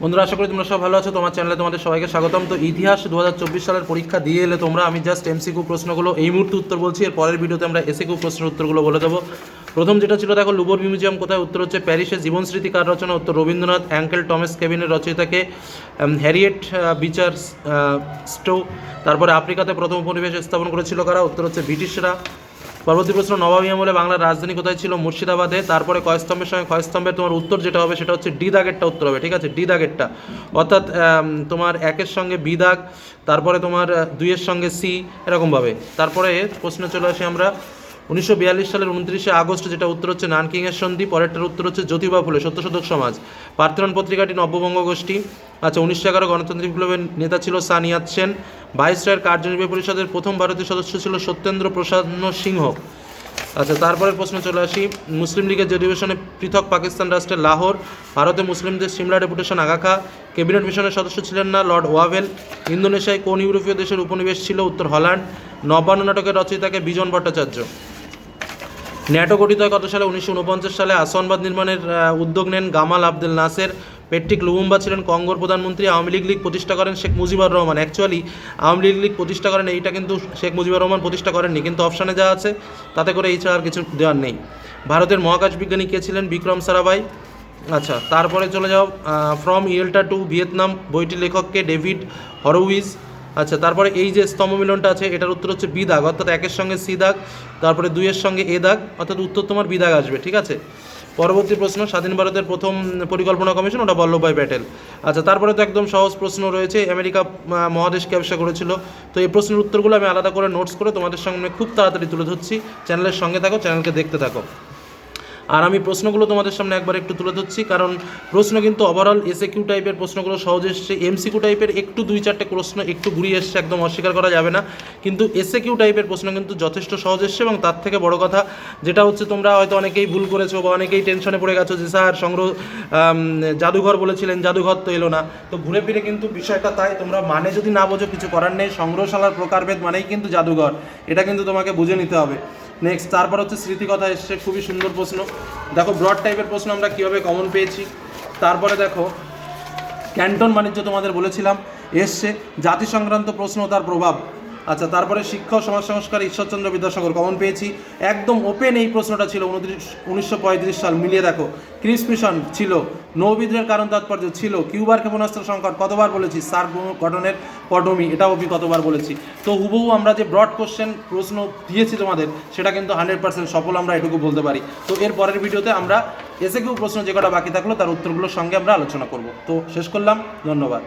বন্ধুরা, আশা করি তোমরা সব ভালো আছো। তোমার চ্যানেলে তোমাদের সবাইকে স্বাগতম। তো ইতিহাস 2024 সালের পরীক্ষা দিয়ে এলে তোমরা, আমি জাস্ট এমসিকিউ প্রশ্নগুলো এই মুহূর্তে উত্তর বলছি, এর পরের ভিডিওতে আমরা এসিকিউ প্রশ্নের উত্তরগুলো বলে দেবো। প্রথম যেটা ছিল, দেখো, লুভর মিউজিয়াম কোথায়? উত্তর হচ্ছে প্যারিসে। জীবনস্মৃতি কার রচনা? উত্তর রবীন্দ্রনাথ। অ্যাঙ্কেল টমাস কেভিনের রচয়িতাকে? Harriet Beecher Stowe. তারপরে আফ্রিকাতে প্রথম উপনিবেশ স্থাপন করেছিল কারা? উত্তর হচ্ছে ব্রিটিশরা। পরবর্তী প্রশ্ন, নবাবী আমলে বাংলার রাজধানী কোথায় ছিল? মুর্শিদাবাদে। তারপরে ক্ষয়স্তম্ভের সঙ্গে ক্ষয়স্তম্ভের তোমার উত্তর যেটা হবে সেটা হচ্ছে ডি দাগেরটা উত্তর হবে, ঠিক আছে? ডি দাগেরটা, অর্থাৎ তোমার একের সঙ্গে বি দাগ, তারপরে তোমার দুইয়ের সঙ্গে সি, এরকমভাবে। তারপরে প্রশ্নে চলে আসি আমরা 1942 সালের 29শে আগস্ট, যেটা উত্তর হচ্ছে নানকিংয়ের সন্ধি। পরেরটার উত্তর হচ্ছে জ্যোতিবা ফুলে সত্যশোধক সমাজ। পার্থিয়ন পত্রিকাটি নব্যবঙ্গ গোষ্ঠী। আচ্ছা, 1911 গণতান্ত্রিক বিপ্লবের নেতা ছিল সানিয়াত সেন। ভাইসরয়ের কার্যনির্বাহী পরিষদের প্রথম ভারতীয় সদস্য ছিল সত্যেন্দ্র প্রসাদ সিংহ। আচ্ছা, তারপরের প্রশ্ন চলে আসি, মুসলিম লীগের যে অধিবেশনে পৃথক পাকিস্তান রাষ্ট্রের লাহোর। ভারতে মুসলিমদের সিমলা ডেপুটেশন আগা খা। ক্যাবিনেট মিশনের সদস্য ছিলেন না লর্ড ওয়াভেল। ইন্দোনেশিয়ায় কোন ইউরোপীয় দেশের উপনিবেশ ছিল? উত্তর হল্যান্ড। নবান্ন নাটকের রচয়িতাকে? বিজন ভট্টাচার্য। ন্যাটো গঠিত হয় কত সালে? 1949 সালে। আসনবাদ নির্মাণের উদ্যোগ নেন গামাল আবদেল নাসের। পেট্রিক লুমুম্বা ছিলেন কঙ্গোর প্রধানমন্ত্রী। আওয়ামী লীগ প্রতিষ্ঠা করেন শেখ মুজিবুর রহমান। অ্যাকচুয়ালি আওয়ামী লীগ প্রতিষ্ঠা করেন, এইটা কিন্তু শেখ মুজিবুর রহমান প্রতিষ্ঠা করেননি, কিন্তু অপশানে যা আছে তাতে করে এই ছাড়া আর কিছু দেওয়ার নেই। ভারতের মহাকাশ বিজ্ঞানী কে ছিলেন? বিক্রম সারাভাই। আচ্ছা, তারপরে চলে যাও, ফ্রম ইয়েল্টা টু ভিয়েতনাম বইটির লেখককে? ডেভিড হরউইজ। আচ্ছা, তারপরে এই যে স্তম্ভ মিলনটা আছে, এটার উত্তর হচ্ছে বি দাগ, অর্থাৎ একের সঙ্গে সি দাগ, তারপরে দুইয়ের সঙ্গে এ দাগ, অর্থাৎ উত্তর তোমার বি দাগ আসবে, ঠিক আছে? পরবর্তী প্রশ্ন, স্বাধীন ভারতের প্রথম পরিকল্পনা কমিশন, ওটা বল্লভভাই প্যাটেল। আচ্ছা, তারপরে তো একদম সহজ প্রশ্ন রয়েছে, আমেরিকা মহাদেশকে আবিষ্কার করেছিল। তো এই প্রশ্নের উত্তরগুলো আমি আলাদা করে নোটস করে তোমাদের সামনে খুব তাড়াতাড়ি তুলে ধরছি। চ্যানেলের সঙ্গে থাকো, চ্যানেলকে দেখতে থাকো। আর আমি প্রশ্নগুলো তোমাদের সামনে একবার একটু তুলে ধরছি, কারণ প্রশ্ন কিন্তু ওভারঅল এসএকিউ টাইপের প্রশ্নগুলো সহজ এসছে। এমসিকিউ টাইপের একটু দুই চারটে প্রশ্ন একটু ঘুরিয়ে এসছে, একদম অস্বীকার করা যাবে না, কিন্তু এসএকিউ টাইপের প্রশ্ন কিন্তু যথেষ্ট সহজ এসছে। এবং তার থেকে বড় কথা যেটা হচ্ছে, তোমরা হয়তো অনেকেই ভুল করেছো বা অনেকেই টেনশনে পড়ে গেছো যে স্যার সংগ্রহ জাদুঘর বলেছিলেন, জাদুঘর তো এলো না। তো ঘুরে ফিরে কিন্তু বিষয়টা তাই, তোমরা মানে যদি না বোঝো কিছু করার নেই। সংগ্রহশালার প্রকারভেদ মানেই কিন্তু জাদুঘর, এটা কিন্তু তোমাকে বুঝে নিতে হবে। নেক্সট, তারপর হচ্ছে স্মৃতিকথা এসছে, খুবই সুন্দর প্রশ্ন। দেখো, ব্রড টাইপের প্রশ্ন আমরা কীভাবে কমন পেয়েছি। তারপরে দেখো, ক্যান্টন বাণিজ্য তোমাদের বলেছিলাম এসছে। জাতি সংক্রান্ত প্রশ্ন, তার প্রভাব। আচ্ছা, তারপরে শিক্ষা ও সমাজ সংস্কার, ঈশ্বরচন্দ্র বিদ্যাসাগর, কমন পেয়েছি। একদম ওপেন এই প্রশ্নটা ছিল 1935 সাল, মিলিয়ে দেখো। ক্রিস মিশন ছিল। নৌবিদ্রোহের কারণ তাৎপর্য ছিল। কিউবার ক্ষেপণাস্ত্র সংকট কতবার বলেছি। সার্ক গঠনের পটভূমি, এটাও আমি কতবার বলেছি। তো হুবহু আমরা যে ব্রড কোশ্চেন প্রশ্ন দিয়েছি তোমাদের, সেটা কিন্তু 100% সফল, আমরা এটুকু বলতে পারি। তো এর পরের ভিডিওতে আমরা এসএকিউ প্রশ্ন যে কটা বাকি থাকলো তার উত্তরগুলোর সঙ্গে আমরা আলোচনা করব। তো শেষ করলাম, ধন্যবাদ।